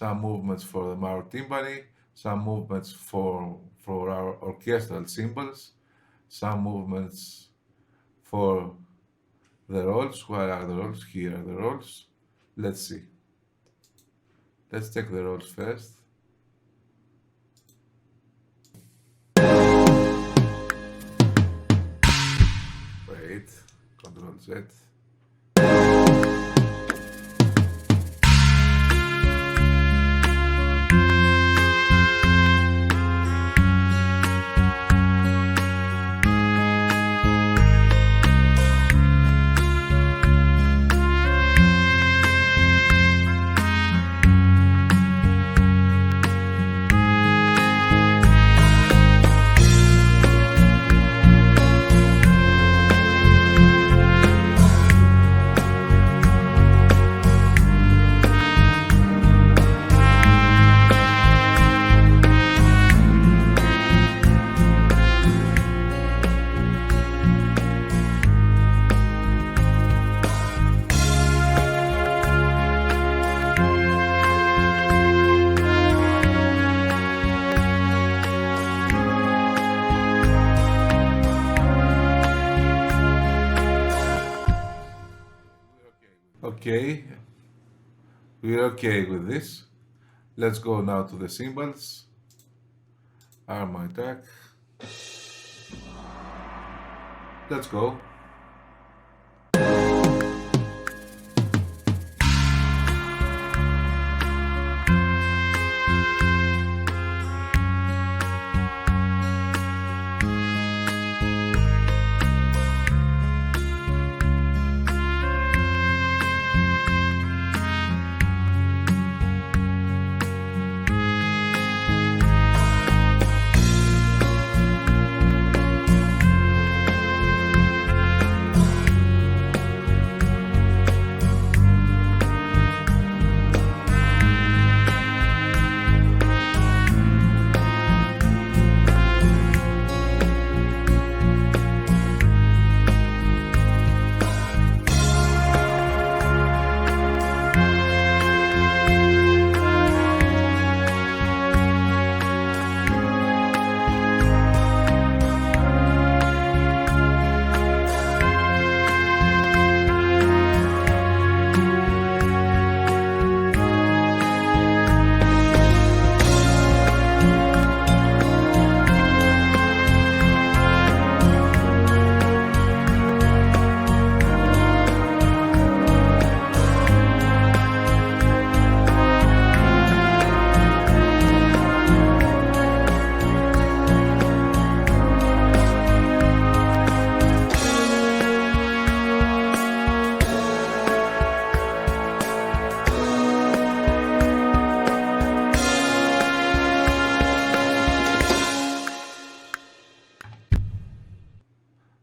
some movements for the major timpani, some movements for our orchestral cymbals, some movements for the rolls. Where are the rolls? Here are the rolls. Let's see. Let's take the rolls first. Wait, Control Z. Okay, we're okay with this. Let's go now to the cymbals. Arm my track. Let's go.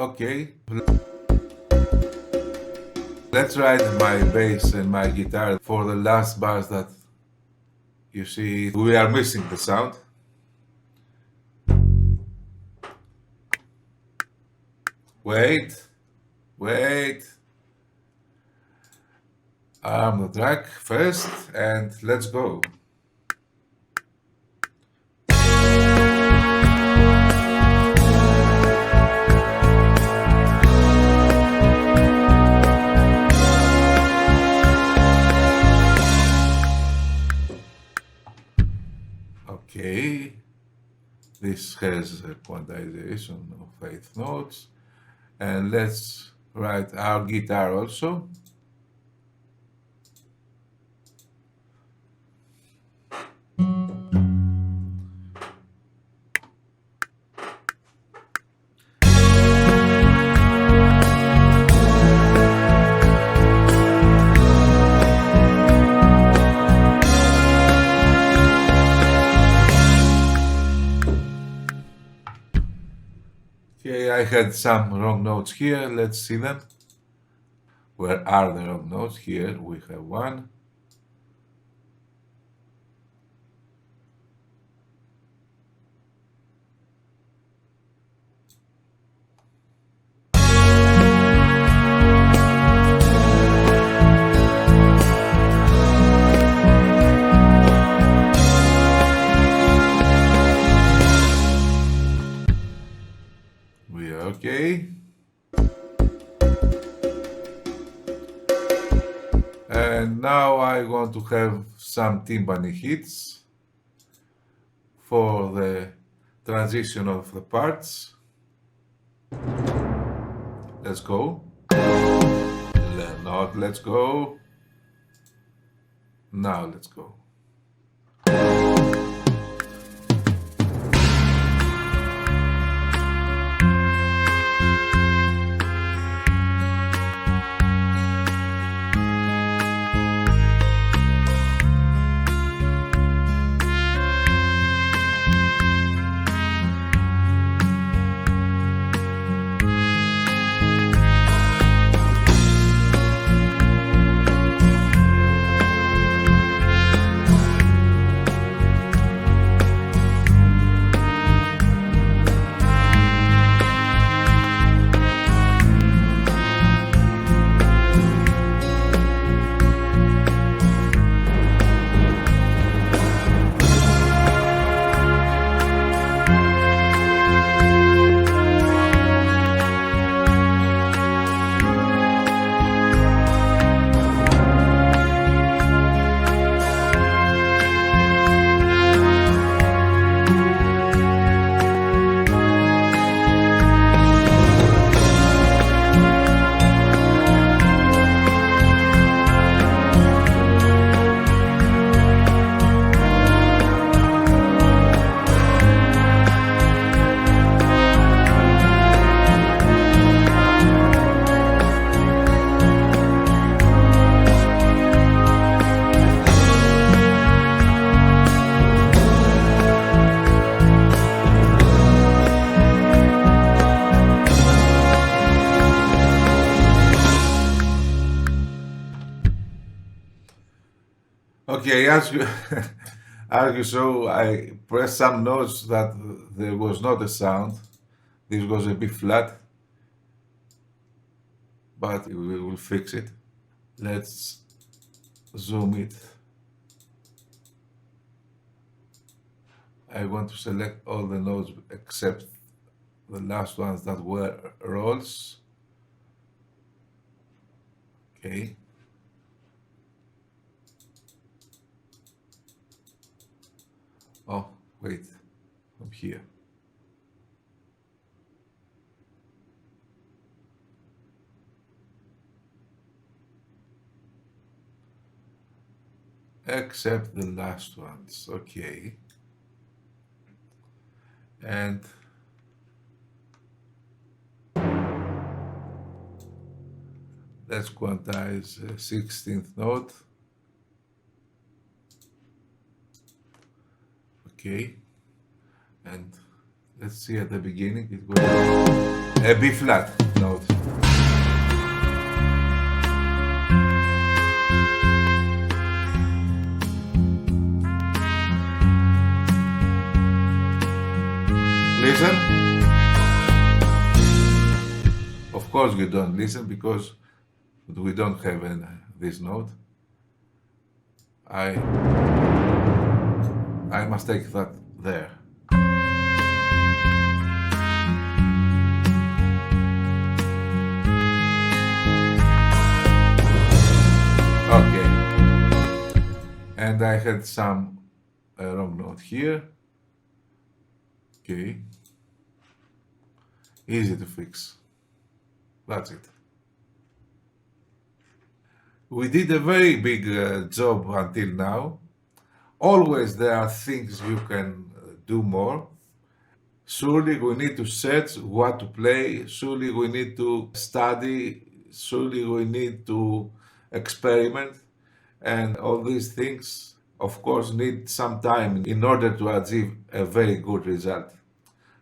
Okay, let's ride my bass and my guitar for the last bars that you see we are missing the sound. Wait. Arm the track first and let's go. Okay, this has a quantization of 8 notes, and let's write our guitar also. Okay, I had some wrong notes here. Let's see them. Where are the wrong notes? Here we have one. Okay. And now I want to have some timpani hits for the transition of the parts. Let's go. Not let's go. Now let's go. Okay, as you as you saw, I pressed some notes that there was not a sound. This was a bit flat, but we will fix it. Let's zoom it. I want to select all the notes except the last ones that were rolls. Okay. Oh, wait, from here. Except the last ones, okay. And let's quantize 16th note. Okay, and let's see at the beginning it was a B flat note. Listen. Of course you don't listen because we don't have this note. I must take that there. Okay. And I had some wrong note here. Okay. Easy to fix. That's it. We did a very big job until now. Always there are things you can do more. Surely we need to search what to play. Surely we need to study. Surely we need to experiment. And all these things, of course, need some time in order to achieve a very good result.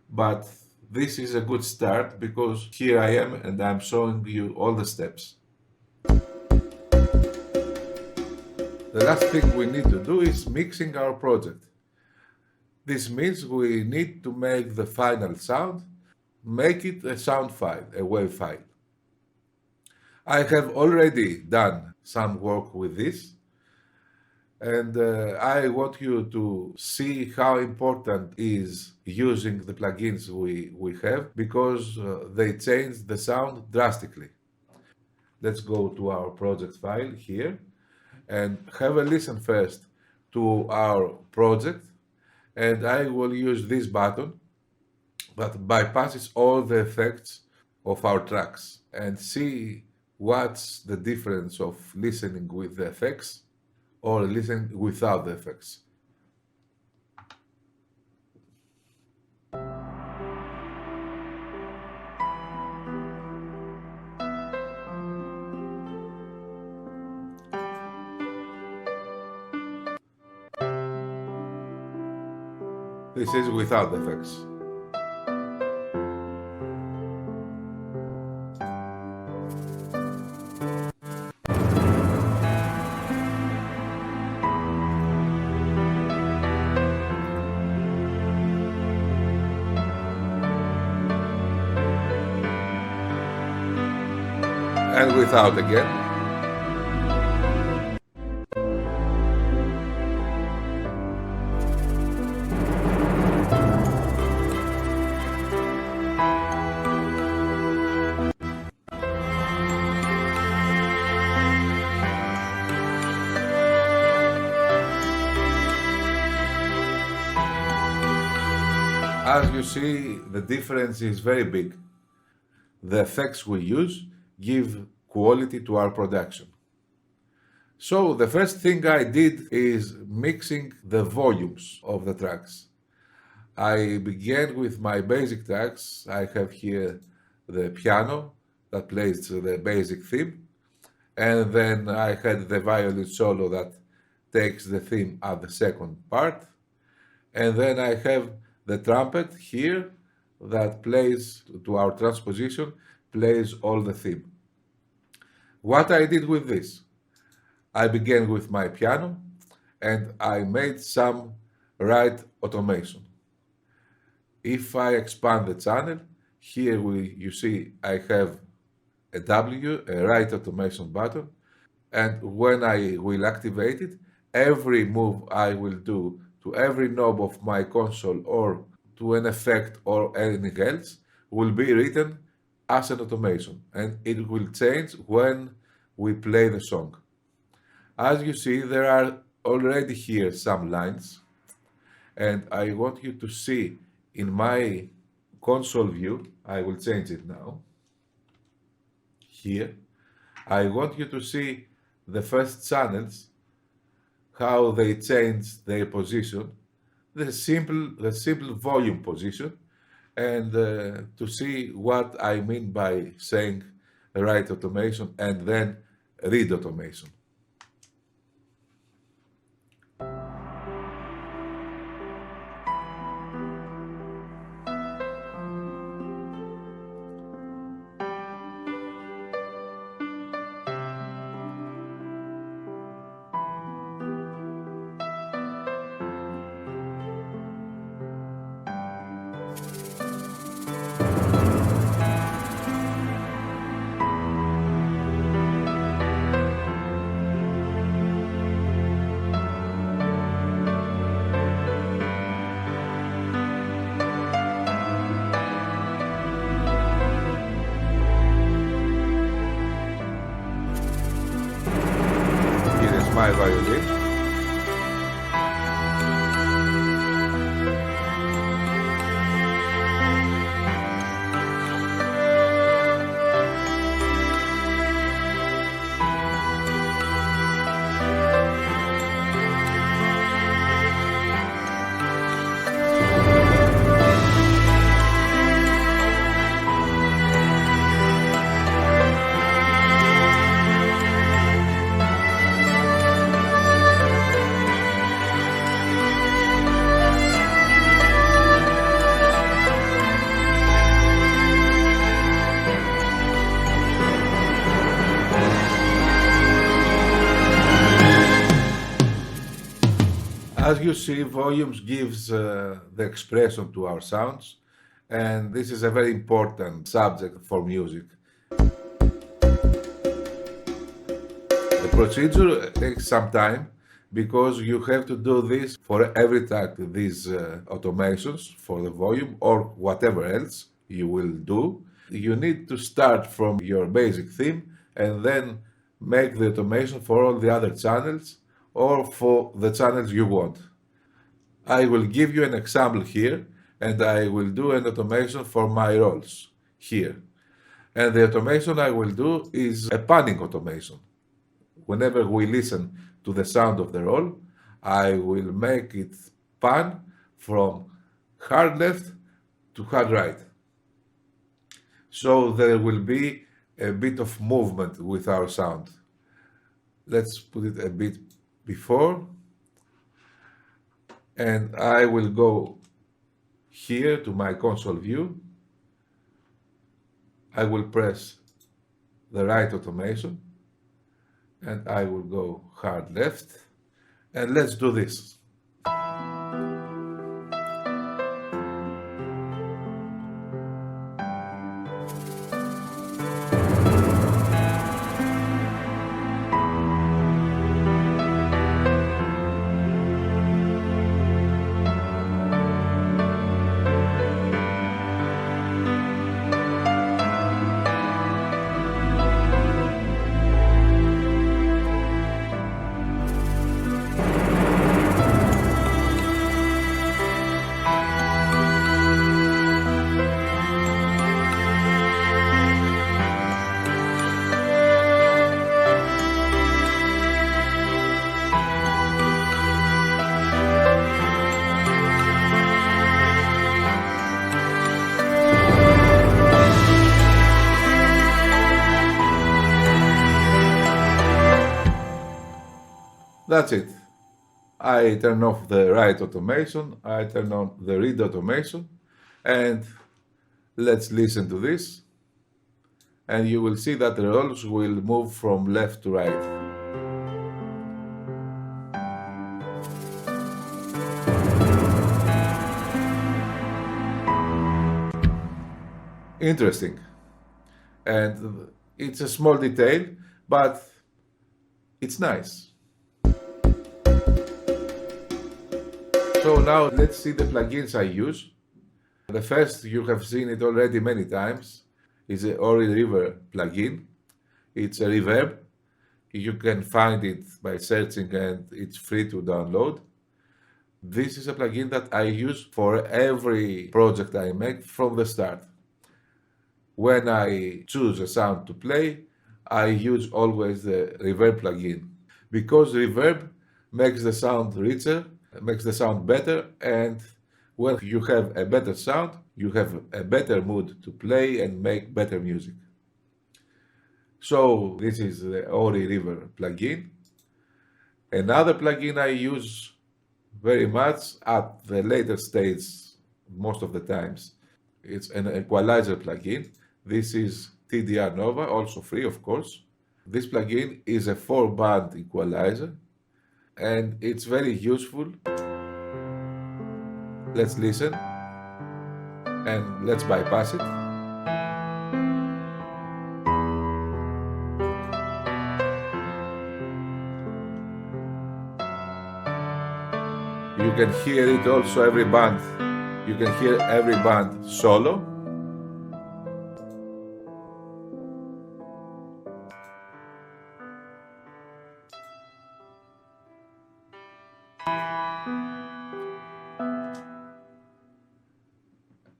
But this is a good start because here I am and I'm showing you all the steps. The last thing we need to do is mixing our project. This means we need to make the final sound, make it a sound file, a WAV file. I have already done some work with this. And I want you to see how important is using the plugins we have, because they change the sound drastically. Let's go to our project file here and have a listen first to our project. And I will use this button that bypasses all the effects of our tracks, and see what's the difference of listening with the effects or listening without the effects. This is without the effects. And without again. As you see, the difference is very big. The effects we use give quality to our production. So the first thing I did is mixing the volumes of the tracks. I began with my basic tracks. I have here the piano that plays the basic theme, and then I had the violin solo that takes the theme at the second part, and then I have the trumpet here that plays to our transposition, plays all the theme. What I did with this, I began with my piano and I made some write automation. If I expand the channel, here you see I have a W, a write automation button, and when I will activate it, every move I will do to every knob of my console or to an effect or anything else will be written as an automation, and it will change when we play the song. As you see, there are already here some lines, and I want you to see in my console view, I will change it now. Here, I want you to see the first channels, how they change their position, the simple volume position, and to see what I mean by saying write automation and then read automation. My violin. As you see, volumes gives the expression to our sounds, and this is a very important subject for music. The procedure takes some time, because you have to do this for every track, these automations for the volume or whatever else you will do. You need to start from your basic theme and then make the automation for all the other channels or for the channels you want. I will give you an example here, and I will do an automation for my rolls here. And the automation I will do is a panning automation. Whenever we listen to the sound of the roll, I will make it pan from hard left to hard right. So there will be a bit of movement with our sound. Let's put it a bit before. And I will go here to my console view. I will press the right automation and I will go hard left, and let's do this. That's it. I turn off the right automation, I turn on the read automation, and let's listen to this. And you will see that the rolls will move from left to right. Interesting. And it's a small detail, but it's nice. So now let's see the plugins I use. The first, you have seen it already many times, is the Ori River plugin. It's a reverb. You can find it by searching and it's free to download. This is a plugin that I use for every project I make from the start. When I choose a sound to play, I use always the reverb plugin, because reverb makes the sound richer, makes the sound better, and when you have a better sound, you have a better mood to play and make better music. So this is the Ori River plugin. Another plugin I use very much at the later stage, most of the times, it's an equalizer plugin. This is TDR Nova, also free of course. This plugin is a 4-band equalizer and it's very useful. Let's listen and let's bypass it. You can hear it also every band. You can hear every band solo.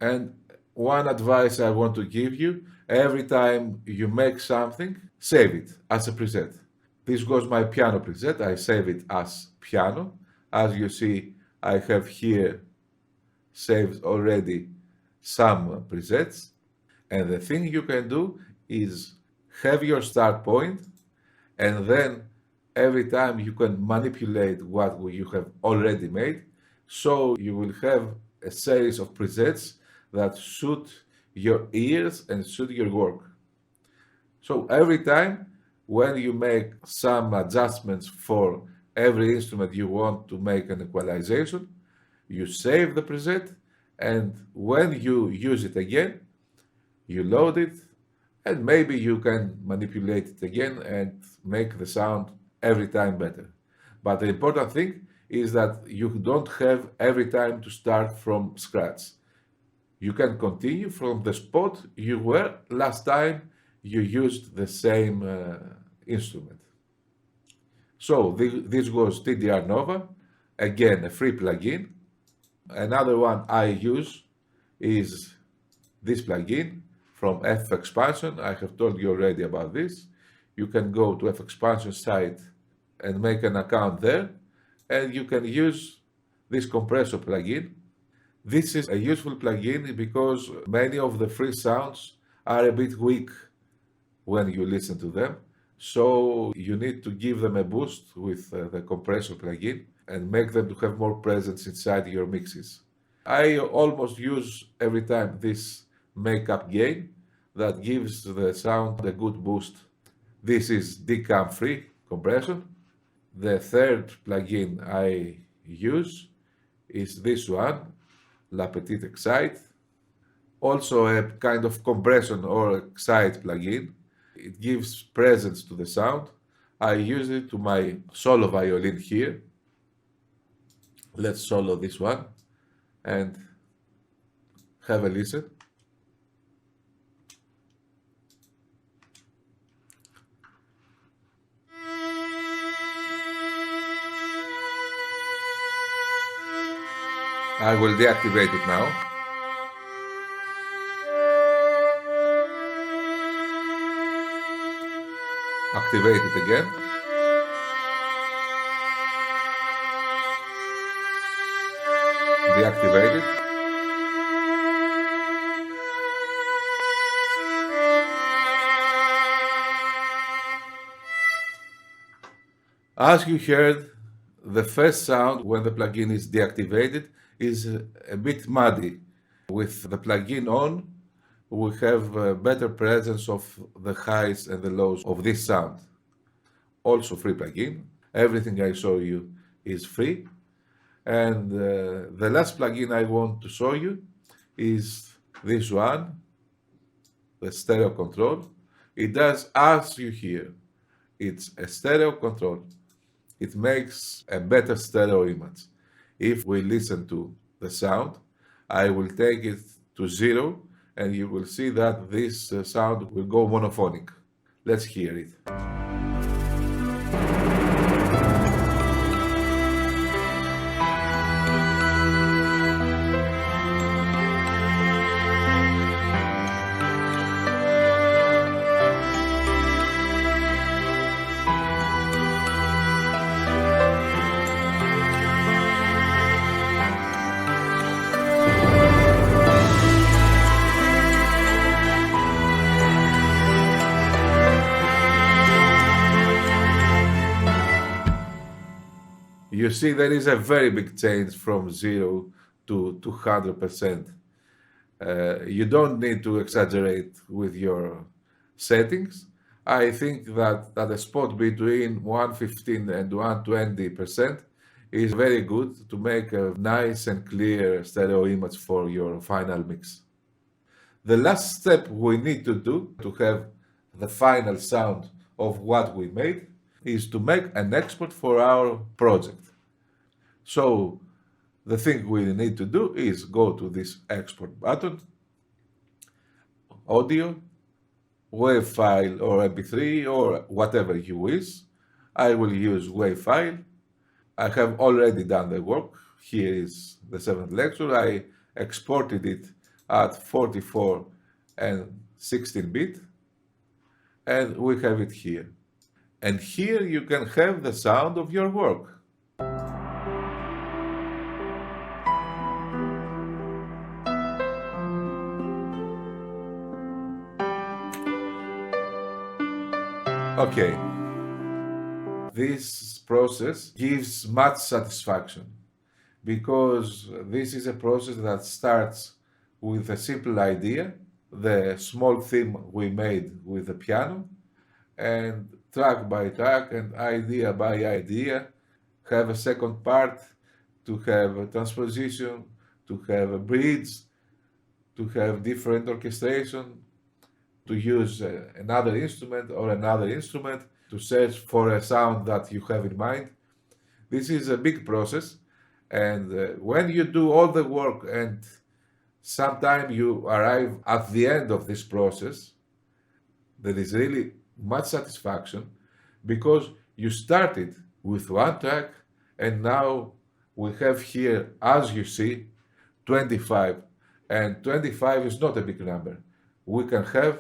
And one advice I want to give you, every time you make something, save it as a preset. This was my piano preset, I save it as piano. As you see, I have here saved already some presets. And the thing you can do is have your start point, and then every time you can manipulate what you have already made. So you will have a series of presets that suit your ears and suit your work. So every time when you make some adjustments for every instrument you want to make an equalization, you save the preset, and when you use it again, you load it, and maybe you can manipulate it again and make the sound every time better. But the important thing is that you don't have every time to start from scratch. You can continue from the spot you were last time you used the same instrument. So this was TDR Nova, again a free plugin. Another one I use is this plugin from F Expansion. I have told you already about this. You can go to F Expansion site and make an account there, and you can use this compressor plugin. This is a useful plugin because many of the free sounds are a bit weak when you listen to them. So you need to give them a boost with the compressor plugin and make them to have more presence inside your mixes. I almost use every time this makeup gain that gives the sound a good boost. This is decam free compression. The third plugin I use is this one, La Petite Excite. Also a kind of compression or excite plugin. It gives presence to the sound. I use it to my solo violin here. Let's solo this one and have a listen. I will deactivate it now. Activate it again. Deactivate it. As you heard, the first sound when the plugin is deactivated is a bit muddy. With the plugin on, we have a better presence of the highs and the lows of this sound. Also free plugin. Everything I show you is free. And the last plugin I want to show you is this one, the stereo control. It does as you hear. It's a stereo control. It makes a better stereo image. If we listen to the sound, I will take it to 0 and you will see that this sound will go monophonic. Let's hear it. You see there is a very big change from 0 to 200%. You don't need to exaggerate with your settings. I think that a spot between 115 and 120% is very good to make a nice and clear stereo image for your final mix. The last step we need to do to have the final sound of what we made is to make an export for our project. So the thing we need to do is go to this export button, audio, WAV file or MP3 or whatever you wish. I will use WAV file. I have already done the work. Here is the 7th lecture. I exported it at 44 and 16-bit, and we have it here. And here you can have the sound of your work. Okay, this process gives much satisfaction because this is a process that starts with a simple idea, the small theme we made with the piano, and track by track and idea by idea, have a second part, to have a transposition, to have a bridge, to have different orchestration, to use another instrument or another instrument, to search for a sound that you have in mind. This is a big process, and when you do all the work and sometime you arrive at the end of this process, there is really much satisfaction because you started with one track and now we have here, as you see, 25. And 25 is not a big number. We can have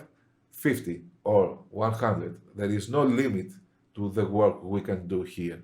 50 or 100. There is no limit to the work we can do here.